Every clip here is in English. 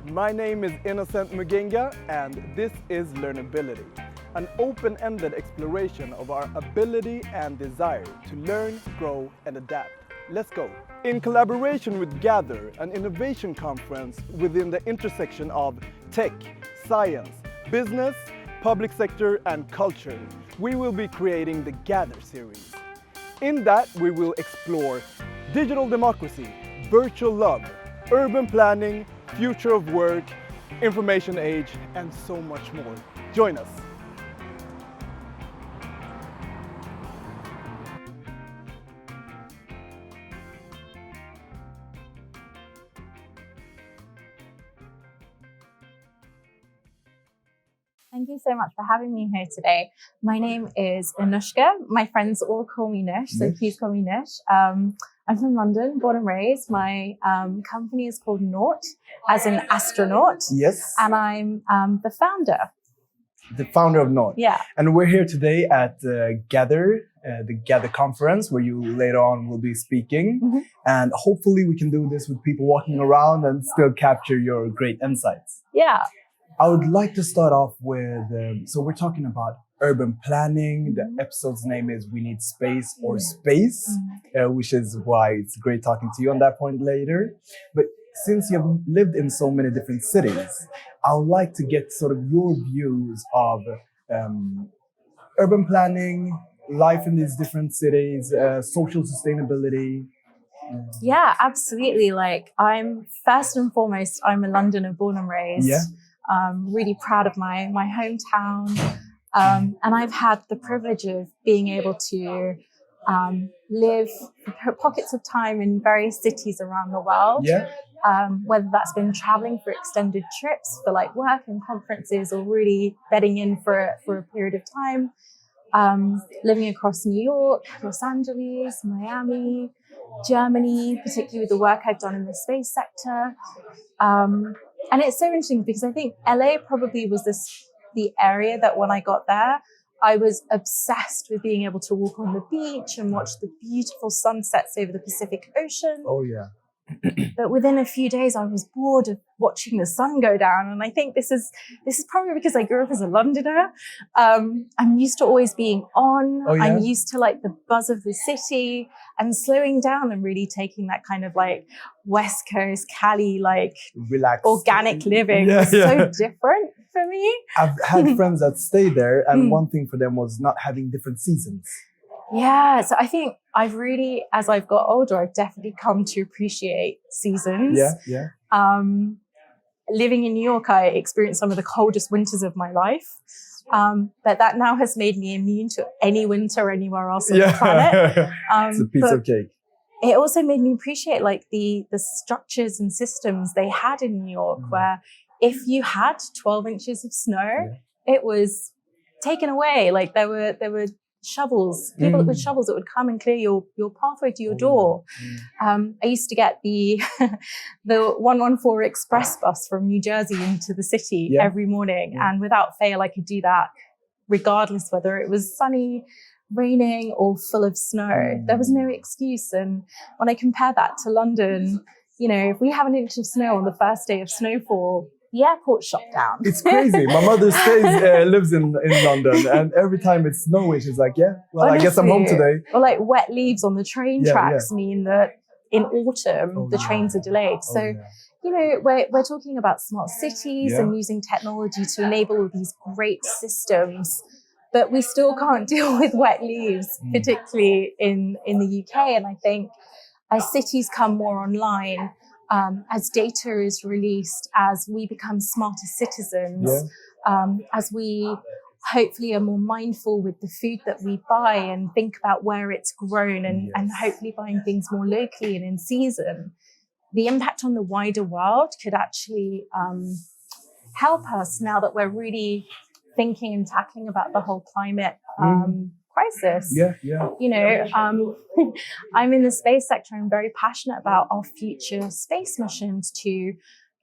My name is Innocent Mugenga, and this is Learnability, an open-ended exploration of our ability and desire to learn, grow, and adapt. Let's go. In collaboration with Gather, an innovation conference within the intersection of tech, science, business, public sector, and culture, we will be creating the Gather series. In that, we will explore digital democracy, virtual love, urban planning, future of work, information age, and so much more. Join us. Thank you so much for having me here today. My name is Anushka. My friends all call me Nish, so please call me Nish. I'm from London, born and raised. My company is called Naught, as an astronaut. Yes. And I'm the founder. The founder of Naught. Yeah. And we're here today at Gather, the Gather conference, where you later on will be speaking. Mm-hmm. And hopefully we can do this with people walking around and still capture your great insights. Yeah. I would like to start off with, so we're talking about urban planning. The episode's name is We Need Space or Space, which is why it's great talking to you on that point later. But since you've lived in so many different cities, I would like to get sort of your views of urban planning, life in these different cities, social sustainability. Yeah, absolutely. Like, I'm first and foremost, I'm a Londoner born and raised. Yeah. Really proud of my hometown. And I've had the privilege of being able to live pockets of time in various cities around the world. Yeah. Whether that's been traveling for extended trips for like work and conferences, or really bedding in for a period of time. Living across New York, Los Angeles, Miami, Germany, particularly with the work I've done in the space sector. And it's so interesting because I think LA probably was the area that when I got there, I was obsessed with being able to walk on the beach and watch the beautiful sunsets over the Pacific Ocean. Oh, yeah. But within a few days, I was bored of watching the sun go down. And I think this is probably because I grew up as a Londoner. I'm used to always being on. Oh, yeah? I'm used to like the buzz of the city, and slowing down and really taking that kind of like West Coast, Cali, like Relax. organic living Yeah, is so different for me. I've had friends that stayed there, and one thing for them was not having different seasons. Yeah, so I think I've really, as I've got older, I've definitely come to appreciate seasons. Yeah. Living in New York, I experienced some of the coldest winters of my life. But that now has made me immune to any winter anywhere else on the planet. It's a piece of cake. It also made me appreciate like the structures and systems they had in New York, where if you had 12 inches of snow, it was taken away. Like there were shovels, people with shovels that would come and clear your pathway to your door. I used to get the 114 express bus from New Jersey into the city every morning. And without fail, I could do that regardless whether it was sunny, raining, or full of snow. There was no excuse. And when I compare that to London, you know, if we have an inch of snow on the first day of snowfall, the airport's shut down. It's crazy. My mother lives in London, and every time it's snowy, she's like, yeah, well, honestly, I guess I'm home today. Or like wet leaves on the train tracks mean that in autumn, the trains are delayed. So, you know, we're talking about smart cities and using technology to enable all these great systems, but we still can't deal with wet leaves, particularly in the UK. And I think as cities come more online, as data is released, as we become smarter citizens, as we hopefully are more mindful with the food that we buy and think about where it's grown and hopefully buying things more locally and in season, the impact on the wider world could actually help us now that we're really thinking and tackling about the whole climate crisis. You know, I'm in the space sector. I'm very passionate about our future space missions to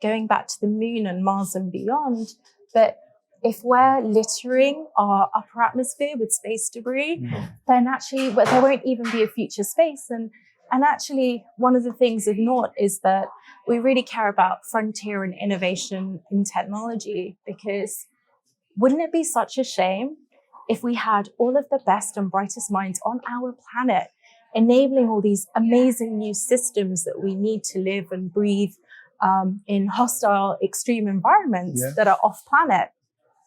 going back to the moon and Mars and beyond. But if we're littering our upper atmosphere with space debris, then actually there won't even be a future space. And And actually, one of the things of note is that we really care about frontier and innovation in technology, because wouldn't it be such a shame if we had all of the best and brightest minds on our planet, enabling all these amazing new systems that we need to live and breathe in hostile, extreme environments that are off planet?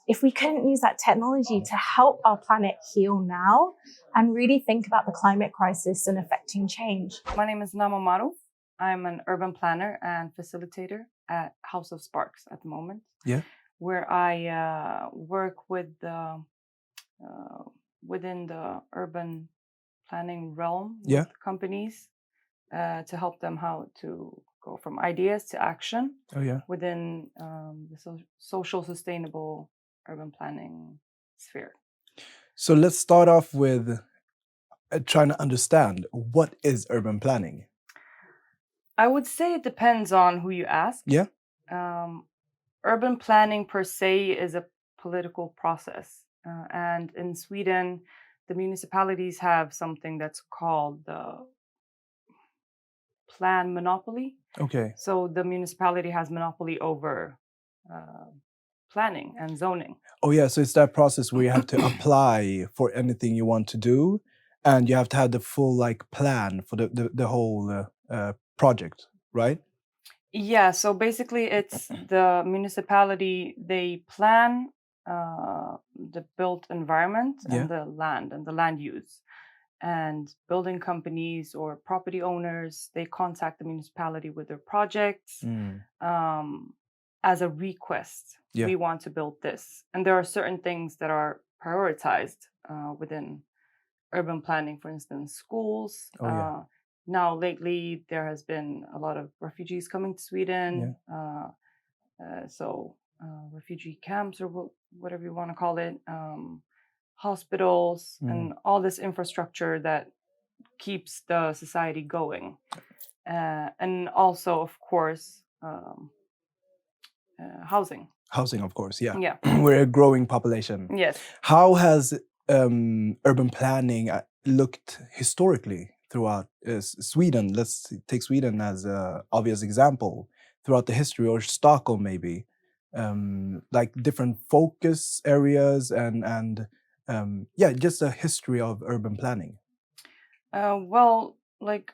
If we couldn't use that technology to help our planet heal now and really think about the climate crisis and affecting change. My name is Namo Marouf. I'm an urban planner and facilitator at House of Sparks at the moment. Yeah. Where I work with within the urban planning realm with companies to help them how to go from ideas to action within the social sustainable urban planning sphere. So let's start off with trying to understand, what is urban planning? I would say it depends on who you ask. Yeah. Urban planning per se is a political process. And in Sweden, the municipalities have something that's called the plan monopoly. Okay. So the municipality has monopoly over planning and zoning. Oh yeah, so it's that process where you have to apply for anything you want to do, and you have to have the full plan for the whole project, right? Yeah, so basically it's the municipality, they plan the built environment and the land use. And building companies or property owners, they contact the municipality with their projects as a request. We want to build this. And there are certain things that are prioritized within urban planning, for instance, schools. Now, lately, there has been a lot of refugees coming to Sweden. So refugee camps, or whatever you want to call it, hospitals, and all this infrastructure that keeps the society going. And also, of course, housing. Housing, of course, yeah. Yeah. We're a growing population. Yes. How has urban planning looked historically throughout Sweden? Let's take Sweden as an obvious example. Throughout the history, or Stockholm maybe, different focus areas and just a history of urban planning. Well,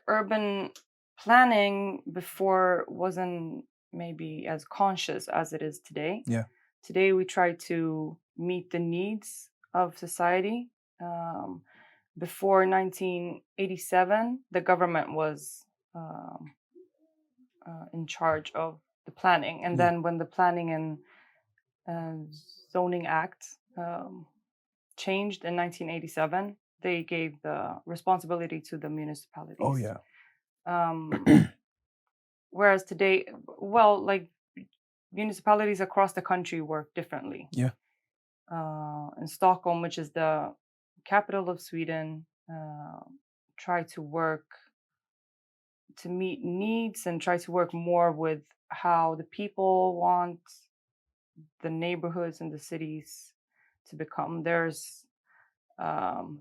urban planning before wasn't maybe as conscious as it is today. Yeah. Today we try to meet the needs of society. Before 1987, the government was in charge of the planning. And then when the Planning and Zoning Act changed in 1987, they gave the responsibility to the municipalities. Oh, yeah. Whereas today, municipalities across the country work differently. Yeah. In Stockholm, which is the capital of Sweden, try to work to meet needs and try to work more with how the people want the neighborhoods and the cities to become. There's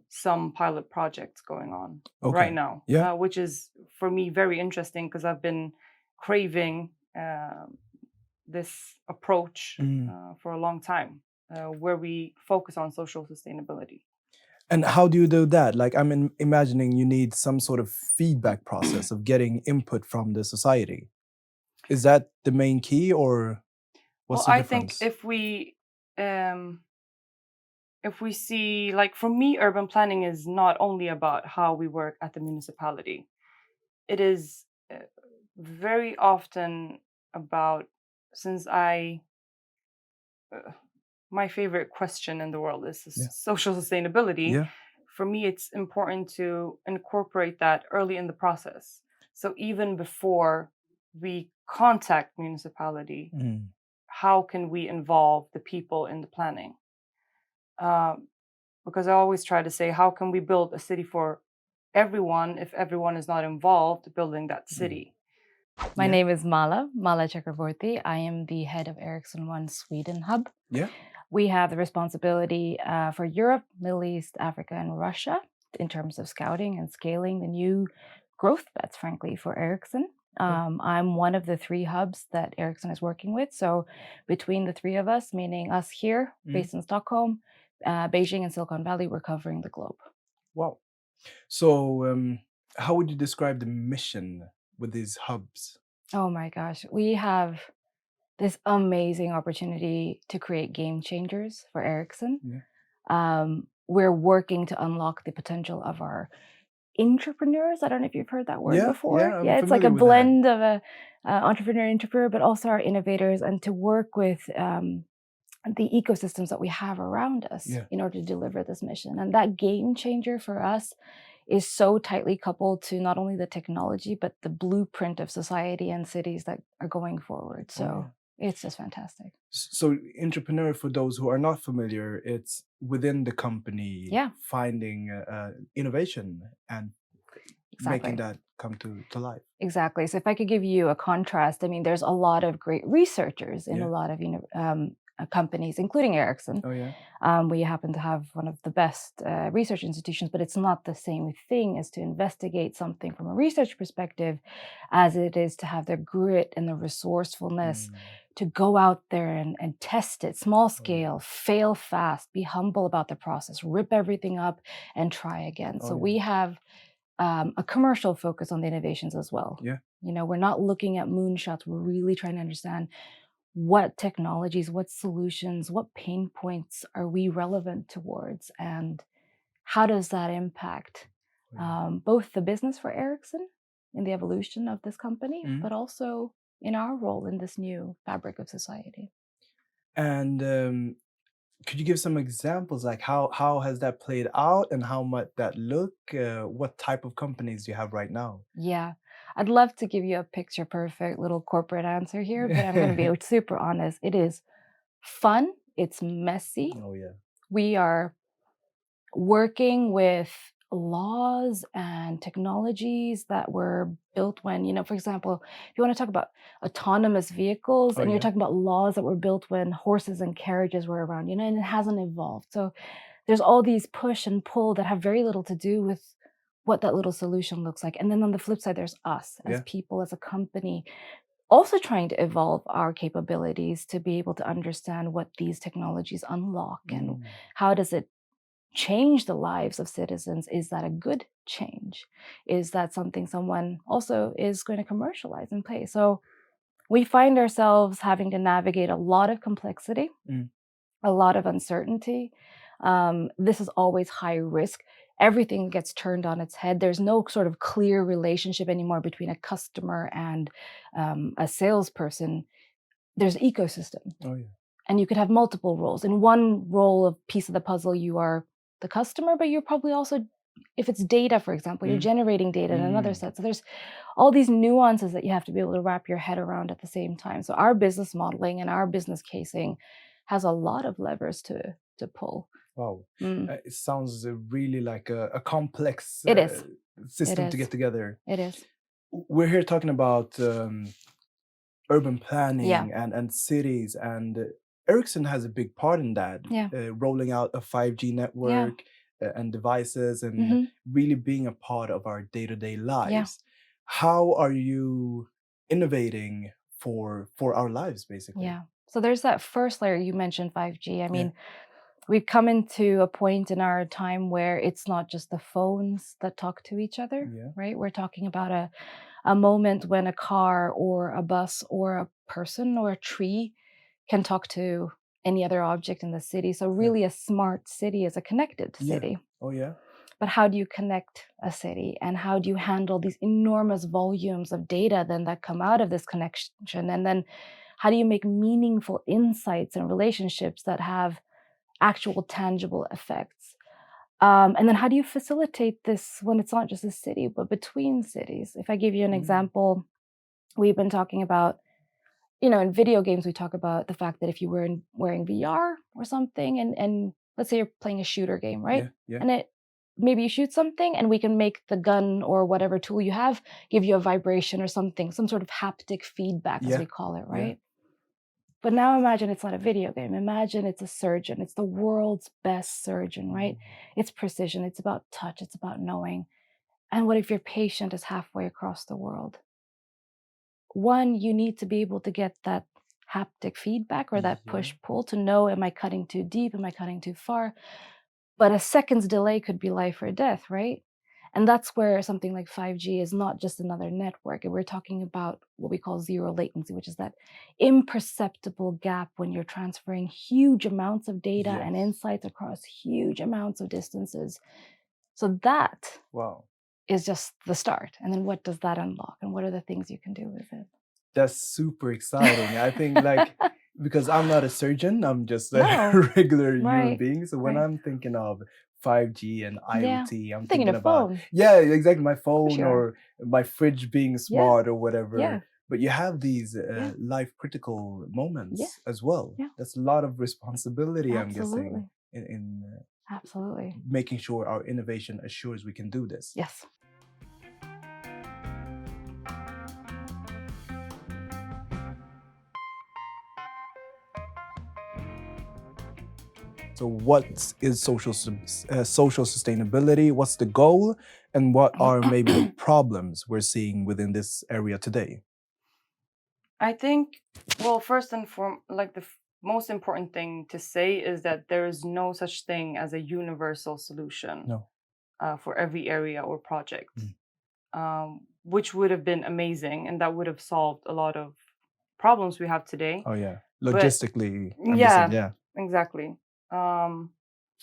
some pilot projects going on right now, which is for me very interesting, because I've been craving this approach for a long time, where we focus on social sustainability. And how do you do that? I'm imagining you need some sort of feedback process of getting input from the society. Is that the main key, or what's the difference? I think if we see, for me, urban planning is not only about how we work at the municipality. It is very often about, since my favorite question in the world is social sustainability. Yeah. For me, it's important to incorporate that early in the process. So even before we contact municipality, how can we involve the people in the planning? Because I always try to say, how can we build a city for everyone if everyone is not involved building that city? My name is Mala Chakraborti. I am the head of Ericsson One Sweden Hub. Yeah. We have the responsibility for Europe, Middle East, Africa, and Russia in terms of scouting and scaling the new growth bets, frankly, for Ericsson. I'm one of the 3 hubs that Ericsson is working with. So between the 3 of us, meaning us here, based in Stockholm, Beijing and Silicon Valley, we're covering the globe. Wow. So how would you describe the mission with these hubs? Oh my gosh, we have this amazing opportunity to create game changers for Ericsson. We're working to unlock the potential of our entrepreneurs. I don't know if you've heard that word before. Yeah, it's like a blend of a entrepreneur, but also our innovators, and to work with the ecosystems that we have around us in order to deliver this mission. And that game changer for us is so tightly coupled to not only the technology, but the blueprint of society and cities that are going forward. So it's just fantastic. So entrepreneur, for those who are not familiar, it's within the company finding innovation and making that come to life. Exactly. So if I could give you a contrast, I mean, there's a lot of great researchers in a lot of companies, including Ericsson. We happen to have one of the best research institutions, but it's not the same thing as to investigate something from a research perspective as it is to have the grit and the resourcefulness to go out there and test it, small scale, fail fast, be humble about the process, rip everything up and try again. So we have a commercial focus on the innovations as well. You know, we're not looking at moonshots. We're really trying to understand what technologies, what solutions, what pain points are we relevant towards, and how does that impact both the business for Ericsson in the evolution of this company, but also in our role in this new fabric of society. And could you give some examples, like how has that played out and how might that look? What type of companies do you have right now? Yeah, I'd love to give you a picture perfect little corporate answer here, but I'm going to be super honest. It is fun. It's messy. We are working with laws and technologies that were built when, you know, for example, if you want to talk about autonomous vehicles and you're talking about laws that were built when horses and carriages were around, you know, and it hasn't evolved. So there's all these push and pull that have very little to do with what that little solution looks like. And then on the flip side, there's us as people, as a company, also trying to evolve our capabilities to be able to understand what these technologies unlock and how does it change the lives of citizens. Is that a good change? Is that something someone also is going to commercialize and pay? So we find ourselves having to navigate a lot of complexity, a lot of uncertainty. This is always high risk. Everything gets turned on its head. There's no sort of clear relationship anymore between a customer and a salesperson. There's an ecosystem. And you could have multiple roles. In one role of piece of the puzzle, you are the customer, but you're probably also, if it's data, for example, you're generating data in another set. So there's all these nuances that you have to be able to wrap your head around at the same time. So our business modeling and our business casing has a lot of levers to pull. Wow. It sounds really like a complex system to get together. It is. We're here talking about urban planning and cities, and Ericsson has a big part in that, rolling out a 5G network and devices and really being a part of our day-to-day lives. How are you innovating for our lives, basically? So there's that first layer. You mentioned 5G. I mean, we've come into a point in our time where it's not just the phones that talk to each other, right? We're talking about a moment when a car or a bus or a person or a tree can talk to any other object in the city. So really a smart city is a connected city. But how do you connect a city, and how do you handle these enormous volumes of data then that come out of this connection? And then how do you make meaningful insights and relationships that have actual tangible effects? And then how do you facilitate this when it's not just a city, but between cities? If I give you an example, we've been talking about, you know, in video games, we talk about the fact that if you were wearing VR or something, and let's say you're playing a shooter game, right? And maybe you shoot something and we can make the gun or whatever tool you have give you a vibration or something, some sort of haptic feedback, as we call it, right? But now imagine it's not a video game. Imagine it's a surgeon. It's the world's best surgeon, right? It's precision. It's about touch. It's about knowing. And what if your patient is halfway across the world? One, you need to be able to get that haptic feedback or that push-pull to know, am I cutting too deep? Am I cutting too far? But a second's delay could be life or death, right? And that's where something like 5G is not just another network. And we're talking about what we call zero latency, which is that imperceptible gap when you're transferring huge amounts of data and insights across huge amounts of distances. So that is just the start. And then what does that unlock? And what are the things you can do with it? That's super exciting. I think because I'm not a surgeon, I'm just a regular human being. So when I'm thinking of 5G and IoT, I'm thinking about phone. Exactly, my phone or my fridge being smart or whatever. But you have these life critical moments as well. That's a lot of responsibility, I'm guessing, in Absolutely. making sure our innovation assures we can do this. Yes. So what is social sustainability? What's the goal? And what are maybe the problems we're seeing within this area today? I think, well, first and foremost, the most important thing to say is that there is no such thing as a universal solution for every area or project, which would have been amazing, and that would have solved a lot of problems we have today. Oh yeah, logistically. But, exactly.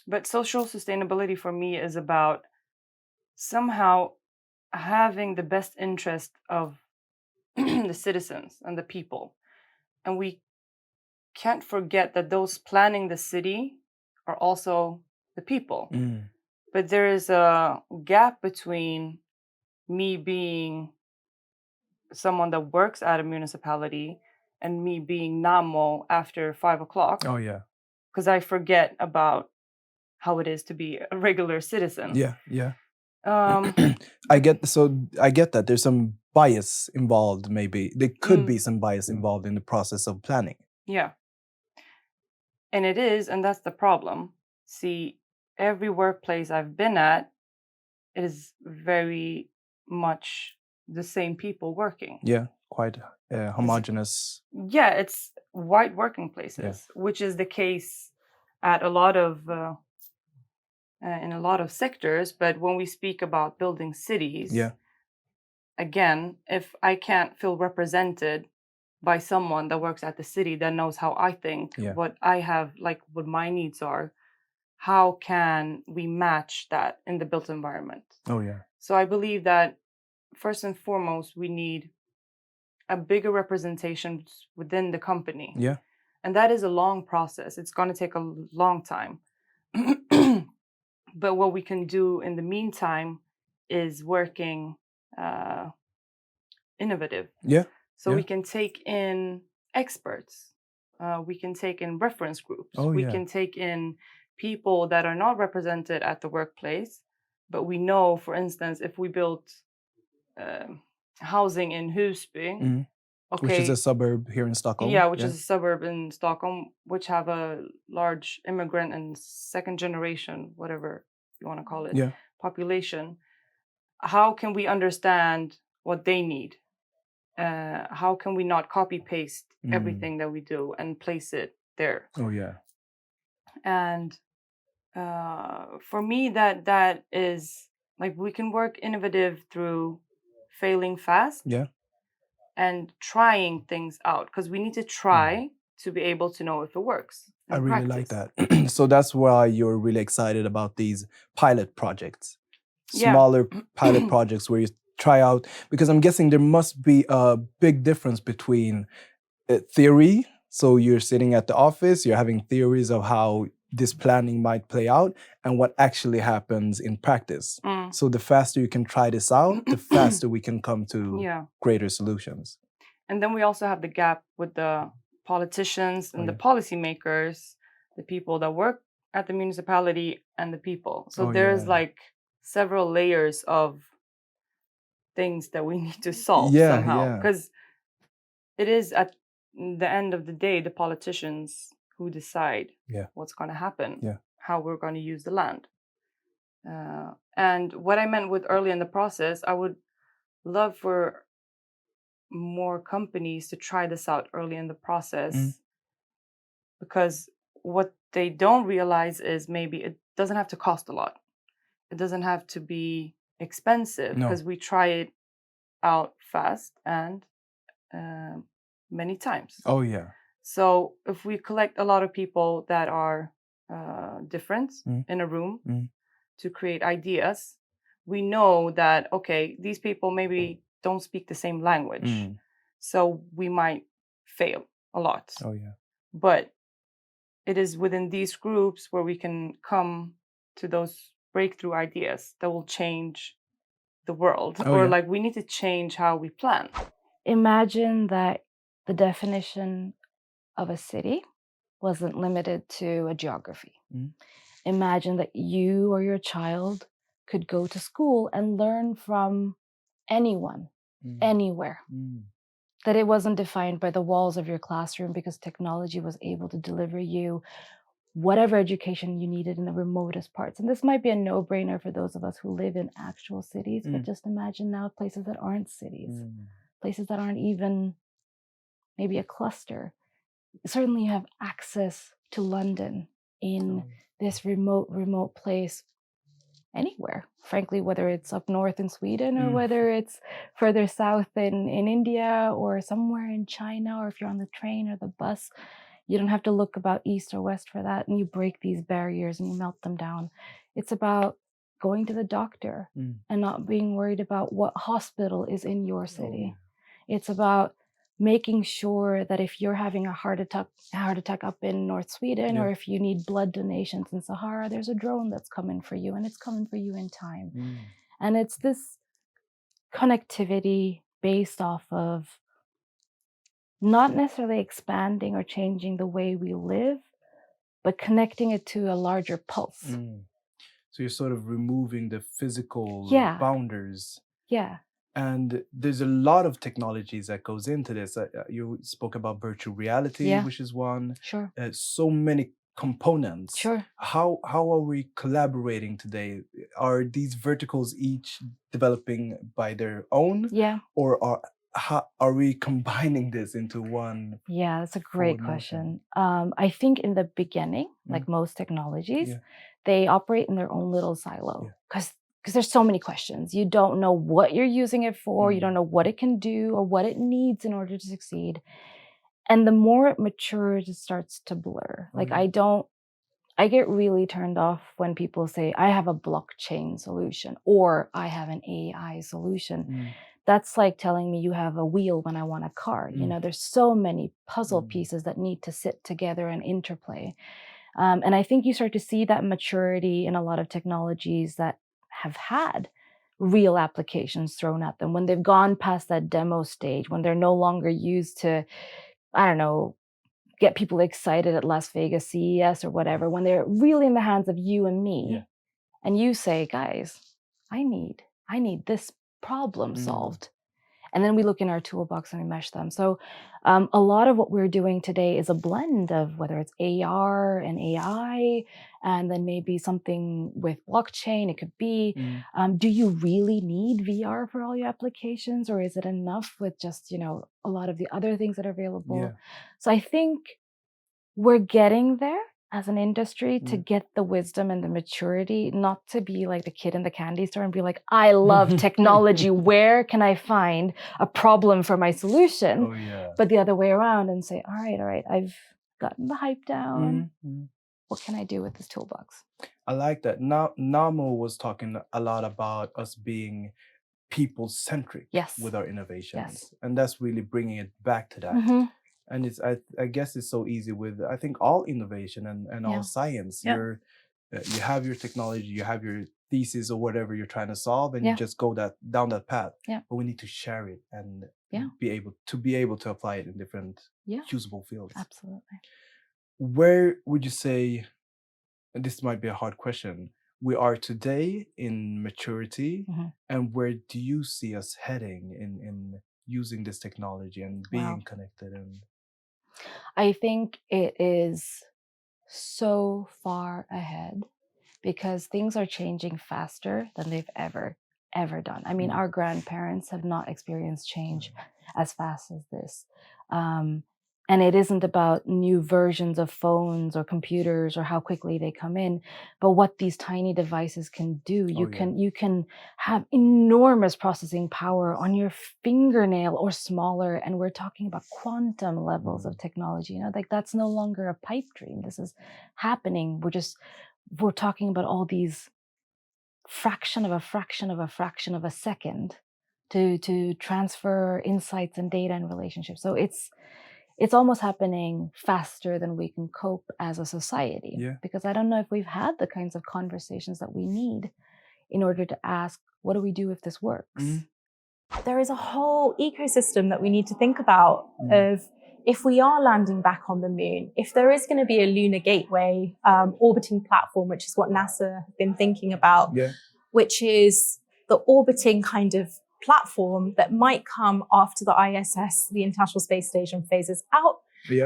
But social sustainability for me is about somehow having the best interest of the citizens and the people. And we can't forget that those planning the city are also the people. But there is a gap between me being someone that works at a municipality and me being Namo after 5 o'clock. Oh yeah. Because I forget about how it is to be a regular citizen. I get that there's some bias involved. Maybe there could be some bias involved in the process of planning. And it is, and that's the problem. See, every workplace I've been at is very much the same people working. Quite homogenous. It's white working places, which is the case at a lot of in a lot of sectors. But when we speak about building cities, again, if I can't feel represented by someone that works at the city that knows how I think, what I have, what my needs are, how can we match that in the built environment? So I believe that first and foremost, we need a bigger representation within the company. And that is a long process. It's going to take a long time. But what we can do in the meantime is working innovative. So we can take in experts. We can take in reference groups. We can take in people that are not represented at the workplace. But we know, for instance, if we built housing in Husby, which is a suburb here in Stockholm. Which is a suburb in Stockholm, which have a large immigrant and second generation, whatever you want to call it, population. How can we understand what they need? How can we not copy paste everything that we do and place it there? And for me, that is we can work innovative through failing fast and trying things out, because we need to try to be able to know if it works. I really like that. So that's why you're really excited about these pilot projects, smaller pilot projects where you try out, because I'm guessing there must be a big difference between theory. So you're sitting at the office, you're having theories of how this planning might play out and what actually happens in practice. So the faster you can try this out, the faster we can come to greater solutions. And then we also have the gap with the politicians and the policymakers, the people that work at the municipality and the people. So there's several layers of things that we need to solve somehow. Because it is at the end of the day, the politicians who decide what's going to happen, how we're going to use the land. And what I meant with early in the process, I would love for more companies to try this out early in the process, because what they don't realize is maybe it doesn't have to cost a lot. It doesn't have to be expensive, because we try it out fast and many times. Oh, yeah. So if we collect a lot of people that are different in a room to create ideas, we know that, okay, these people maybe don't speak the same language. So we might fail a lot. Oh, yeah. But it is within these groups where we can come to those breakthrough ideas that will change the world. Or like, we need to change how we plan. Imagine that the definition of a city wasn't limited to a geography. Imagine that you or your child could go to school and learn from anyone, anywhere. That it wasn't defined by the walls of your classroom, because technology was able to deliver you whatever education you needed in the remotest parts. And this might be a no-brainer for those of us who live in actual cities, but just imagine now places that aren't cities, places that aren't even maybe a cluster. Certainly you have access to London in this remote place anywhere, frankly, whether it's up north in Sweden or whether it's further south in India or somewhere in China, or if you're on the train or the bus, you don't have to look about east or west for that, and you break these barriers and you melt them down. It's about going to the doctor and not being worried about what hospital is in your city. It's about making sure that if you're having a heart attack up in North Sweden, or if you need blood donations in Sahara, there's a drone that's coming for you, and it's coming for you in time. And it's this connectivity based off of not necessarily expanding or changing the way we live, but connecting it to a larger pulse. So you're sort of removing the physical boundaries. Yeah. And there's a lot of technologies that goes into this. You spoke about virtual reality, which is one. Sure. So many components. Sure. How are we collaborating today? Are these verticals each developing by their own? Yeah. Or are we combining this into one? Yeah, that's a great question. I think in the beginning, like most technologies, they operate in their own little silo, because there's so many questions. You don't know what you're using it for. You don't know what it can do or what it needs in order to succeed. And the more it matures, it starts to blur. I get really turned off when people say, I have a blockchain solution, or I have an AI solution. That's like telling me you have a wheel when I want a car. You know, there's so many puzzle pieces that need to sit together and interplay. And I think you start to see that maturity in a lot of technologies that have had real applications thrown at them, when they've gone past that demo stage, when they're no longer used to, I don't know, get people excited at Las Vegas CES or whatever, when they're really in the hands of you and me, and you say, guys, I need this problem solved. And then we look in our toolbox and we mesh them. So a lot of what we're doing today is a blend of whether it's AR and AI, and then maybe something with blockchain. It could be, do you really need VR for all your applications? Or is it enough with just, a lot of the other things that are available? So I think we're getting there as an industry to get the wisdom and the maturity, not to be like the kid in the candy store and be like, I love technology. Where can I find a problem for my solution? But the other way around and say, all right, I've gotten the hype down. What can I do with this toolbox? I like that. Now, Namo was talking a lot about us being people-centric with our innovations. And that's really bringing it back to that. And it's I guess it's so easy with, I think, all innovation and all science. You have your technology, you have your thesis or whatever you're trying to solve, and you just go down that path. But we need to share it and be able to apply it in different usable fields. Absolutely. Where would you say, and this might be a hard question, we are today in maturity, and where do you see us heading in using this technology and being connected? And I think it is so far ahead because things are changing faster than they've ever done. I mean, our grandparents have not experienced change as fast as this. And it isn't about new versions of phones or computers or how quickly they come in, but what these tiny devices can do. You can have enormous processing power on your fingernail or smaller. And we're talking about quantum levels of technology. Like that's no longer a pipe dream. This is happening. We're talking about all these fraction of a second to transfer insights and data and relationships. So it's almost happening faster than we can cope as a society. Because I don't know if we've had the kinds of conversations that we need in order to ask, what do we do if this works? There is a whole ecosystem that we need to think about of if we are landing back on the moon, if there is going to be a lunar gateway orbiting platform, which is what NASA have been thinking about, which is the orbiting kind of platform that might come after the ISS, the International Space Station, phases out.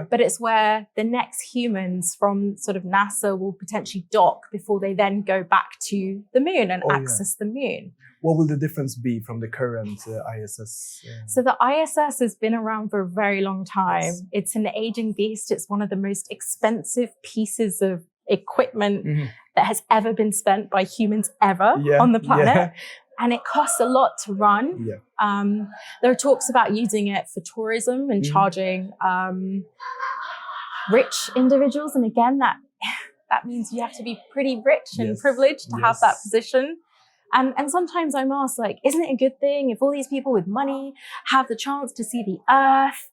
But it's where the next humans from sort of NASA will potentially dock before they then go back to the moon and access the moon. What will the difference be from the current ISS? So the ISS has been around for a very long time. It's an aging beast. It's one of the most expensive pieces of equipment that has ever been spent by humans ever on the planet. And it costs a lot to run. There are talks about using it for tourism and charging rich individuals. And again, that means you have to be pretty rich and privileged to have that position. And sometimes I'm asked, like, isn't it a good thing if all these people with money have the chance to see the Earth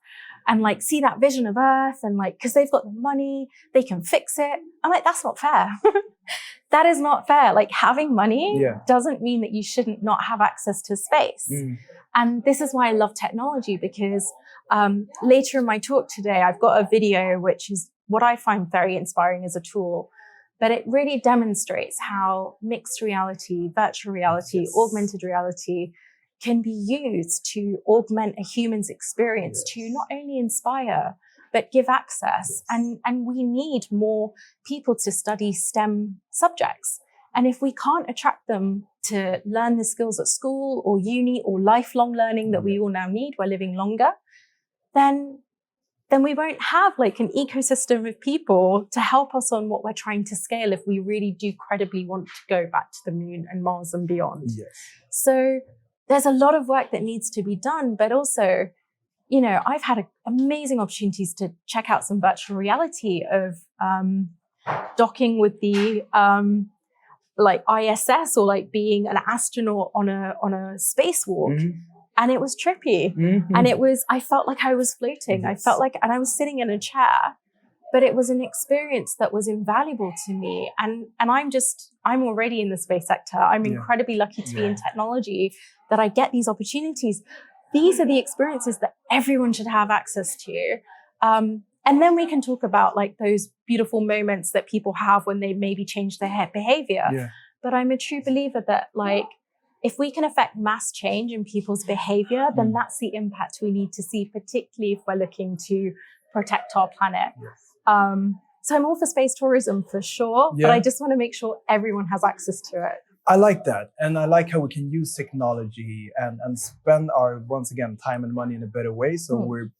and like see that vision of Earth and like, because they've got the money, they can fix it. I'm like, that's not fair. That is not fair. Like having money doesn't mean that you shouldn't not have access to space. And this is why I love technology, because later in my talk today, I've got a video, which is what I find very inspiring as a tool. But it really demonstrates how mixed reality, virtual reality, augmented reality can be used to augment a human's experience to not only inspire, but give access. And we need more people to study STEM subjects. And if we can't attract them to learn the skills at school or uni or lifelong learning that we all now need while living longer, then we won't have like an ecosystem of people to help us on what we're trying to scale if we really do credibly want to go back to the moon and Mars and beyond. So there's a lot of work that needs to be done, but also, you know, I've had amazing opportunities to check out some virtual reality of docking with the like ISS or like being an astronaut on a spacewalk. And it was trippy. And I felt like I was floating. I felt like, and I was sitting in a chair, but it was an experience that was invaluable to me. And I'm already in the space sector. I'm incredibly lucky to be in technology, that I get these opportunities. These are the experiences that everyone should have access to. And then we can talk about like those beautiful moments that people have when they maybe change their behavior. But I'm a true believer that like, if we can affect mass change in people's behavior, then that's the impact we need to see, particularly if we're looking to protect our planet. So I'm all for space tourism for sure, but I just want to make sure everyone has access to it. I like that. And I like how we can use technology and spend our, once again, time and money in a better way. So we're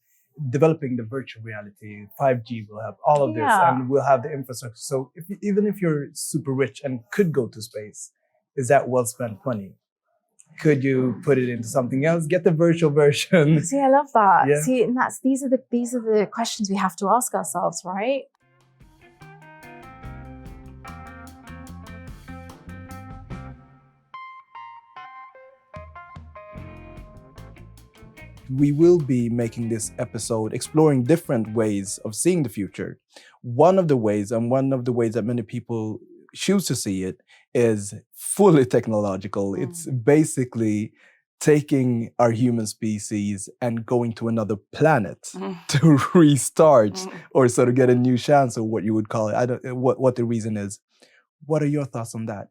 developing the virtual reality. 5G will have all of this, and we'll have the infrastructure. So even if you're super rich and could go to space, is that well spent money? Could you put it into something else? Get the virtual version. See, I love that. See, and these are the questions we have to ask ourselves, right? We will be making this episode exploring different ways of seeing the future. One of the ways that many people choose to see it is fully technological. It's basically taking our human species and going to another planet to restart or sort of get a new chance, or what you would call it. I don't what the reason is. What are your thoughts on that?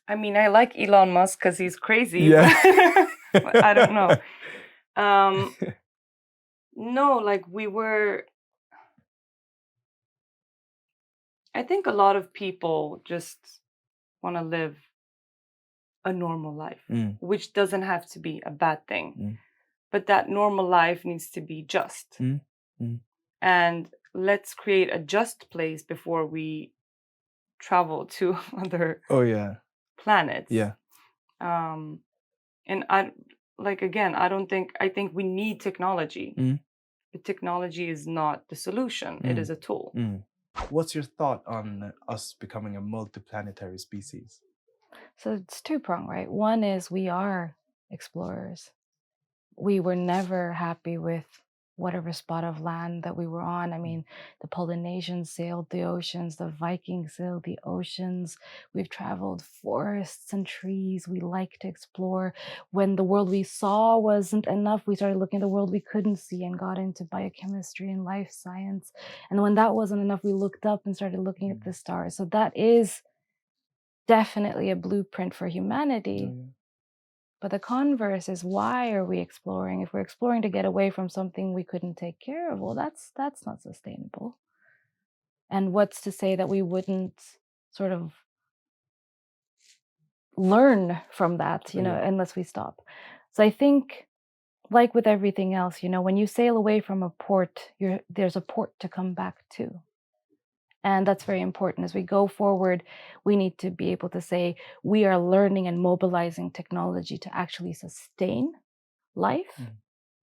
I mean, I like Elon Musk because he's crazy. But I don't know. No, like I think a lot of people just want to live a normal life, which doesn't have to be a bad thing. But that normal life needs to be just. And let's create a just place before we travel to other planets. And I think we need technology. But technology is not the solution. It is a tool. What's your thought on us becoming a multi-planetary species? So it's two-pronged, right? One is we are explorers. We were never happy with whatever spot of land that we were on. I mean, the Polynesians sailed the oceans, the Vikings sailed the oceans. We've traveled forests and trees. We like to explore. When the world we saw wasn't enough, we started looking at the world we couldn't see and got into biochemistry and life science. And when that wasn't enough, we looked up and started looking at the stars. So that is definitely a blueprint for humanity. But the converse is, why are we exploring? If we're exploring to get away from something we couldn't take care of, well, that's not sustainable. And what's to say that we wouldn't sort of learn from that, unless we stop. So I think, like with everything else, when you sail away from a port, there's a port to come back to. And that's very important. As we go forward, we need to be able to say we are learning and mobilizing technology to actually sustain life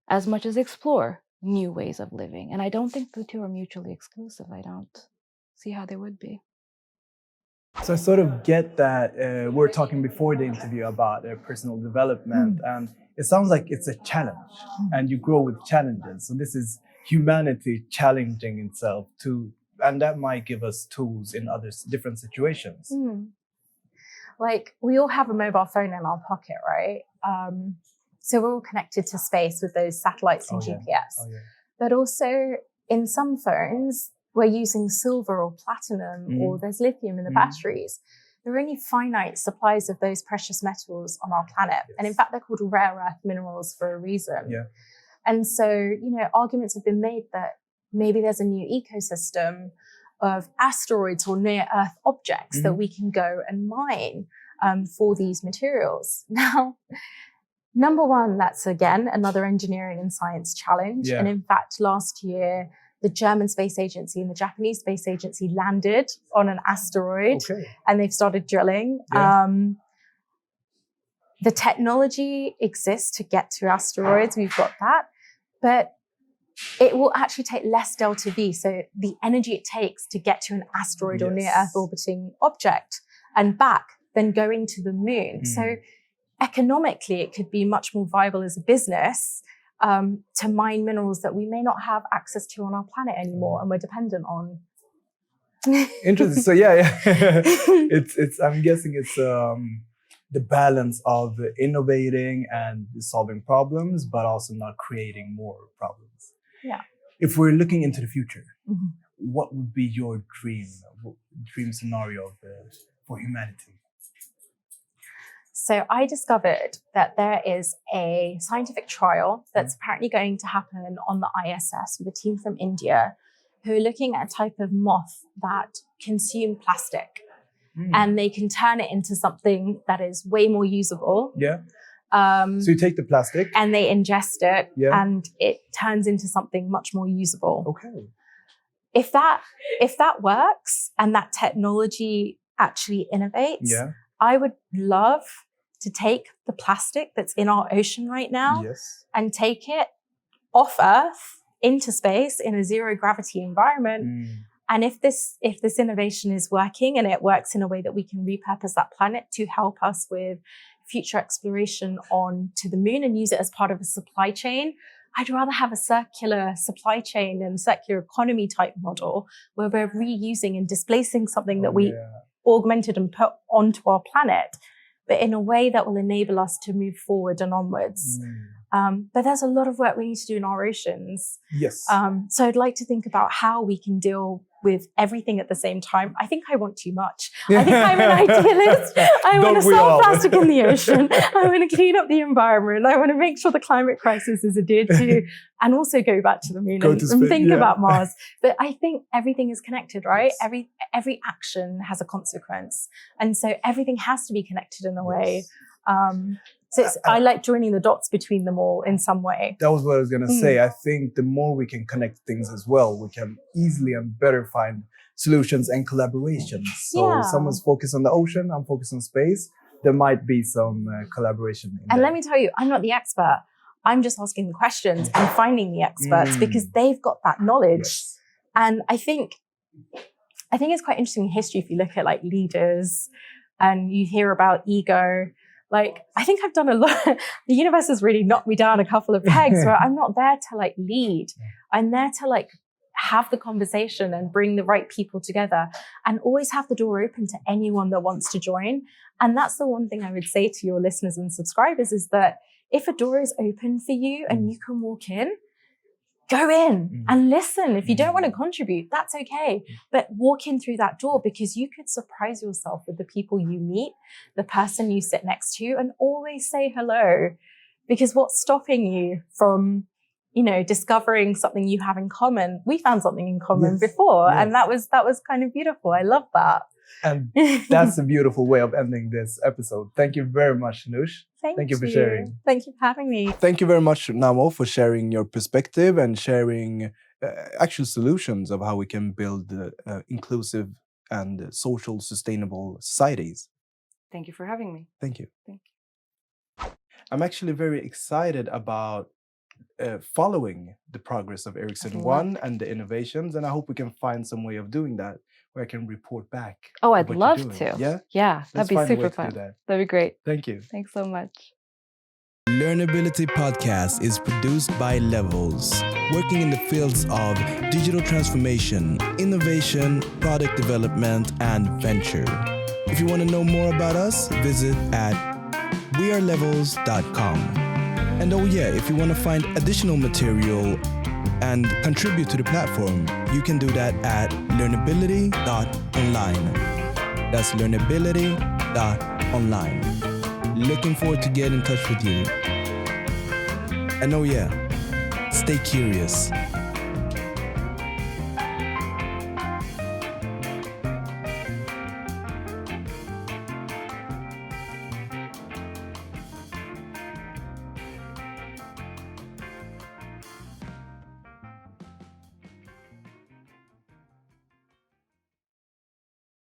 as much as explore new ways of living. And I don't think the two are mutually exclusive. I don't see how they would be. So I sort of get that we're talking before the interview about personal development, and it sounds like it's a challenge, and you grow with challenges. So this is humanity challenging itself to. And that might give us tools in other different situations. Like, we all have a mobile phone in our pocket, right? So we're all connected to space with those satellites and GPS. But also, in some phones, we're using silver or platinum, or there's lithium in the batteries. There are only finite supplies of those precious metals on our planet. And in fact, they're called rare earth minerals for a reason. And so, arguments have been made that maybe there's a new ecosystem of asteroids or near-Earth objects that we can go and mine for these materials. Now, number one, that's again another engineering and science challenge. And in fact, last year, the German Space Agency and the Japanese Space Agency landed on an asteroid, and they've started drilling. The technology exists to get to asteroids. We've got that. But it will actually take less delta V. So the energy it takes to get to an asteroid or near-Earth orbiting object and back, then going to the moon. So economically, it could be much more viable as a business to mine minerals that we may not have access to on our planet anymore, and we're dependent on. Interesting. So it's I'm guessing it's the balance of innovating and solving problems, but also not creating more problems. If we're looking into the future, what would be your dream scenario for humanity? So I discovered that there is a scientific trial that's apparently going to happen on the ISS with a team from India who are looking at a type of moth that consume plastic. And they can turn it into something that is way more usable. So you take the plastic and they ingest it, and it turns into something much more usable. If that works and that technology actually innovates, I would love to take the plastic that's in our ocean right now and take it off Earth into space in a zero gravity environment. And if this innovation is working and it works in a way that we can repurpose that planet to help us with future exploration on to the moon and use it as part of a supply chain, I'd rather have a circular supply chain and circular economy type model where we're reusing and displacing something that we augmented and put onto our planet, but in a way that will enable us to move forward and onwards. But there's a lot of work we need to do in our oceans. Yes. So I'd like to think about how we can deal with everything at the same time. I think I want too much. I think I'm an idealist. I want to solve plastic in the ocean. I want to clean up the environment. I want to make sure the climate crisis is adhered to, and also go back to the moon and think about Mars. But I think everything is connected, right? Yes. Every action has a consequence. And so everything has to be connected in a way. So I like joining the dots between them all in some way. That was what I was going to say. I think the more we can connect things as well, we can easily and better find solutions and collaborations. So if someone's focused on the ocean, I'm focused on space, there might be some collaboration. And let me tell you, I'm not the expert. I'm just asking the questions and finding the experts because they've got that knowledge. Yes. And I think it's quite interesting in history if you look at like leaders and you hear about ego. Like, I think I've done a lot. The universe has really knocked me down a couple of pegs where I'm not there to like lead. I'm there to like have the conversation and bring the right people together and always have the door open to anyone that wants to join. And that's the one thing I would say to your listeners and subscribers is that if a door is open for you and you can walk in, go in and listen. If you don't want to contribute, that's okay. But walk in through that door because you could surprise yourself with the people you meet, the person you sit next to, and always say hello. Because what's stopping you from, discovering something you have in common? We found something in common before, and that was kind of beautiful. I love that. And that's a beautiful way of ending this episode. Thank you very much, Nush. Thank you for sharing. Thank you for having me. Thank you very much, Namo, for sharing your perspective and sharing actual solutions of how we can build inclusive and social sustainable societies. Thank you for having me. Thank you. Thank you. I'm actually very excited about following the progress of Ericsson One and the innovations, and I hope we can find some way of doing that where I can report back. Oh, I'd love to. Yeah? Yeah, that'd be super fun. That'd be great. Thank you. Thanks so much. Learnability Podcast is produced by Levels, working in the fields of digital transformation, innovation, product development, and venture. If you want to know more about us, visit at wearelevels.com. And oh yeah, if you want to find additional material and contribute to the platform, you can do that at learnability.online. That's learnability.online. Looking forward to get in touch with you. And oh yeah, stay curious.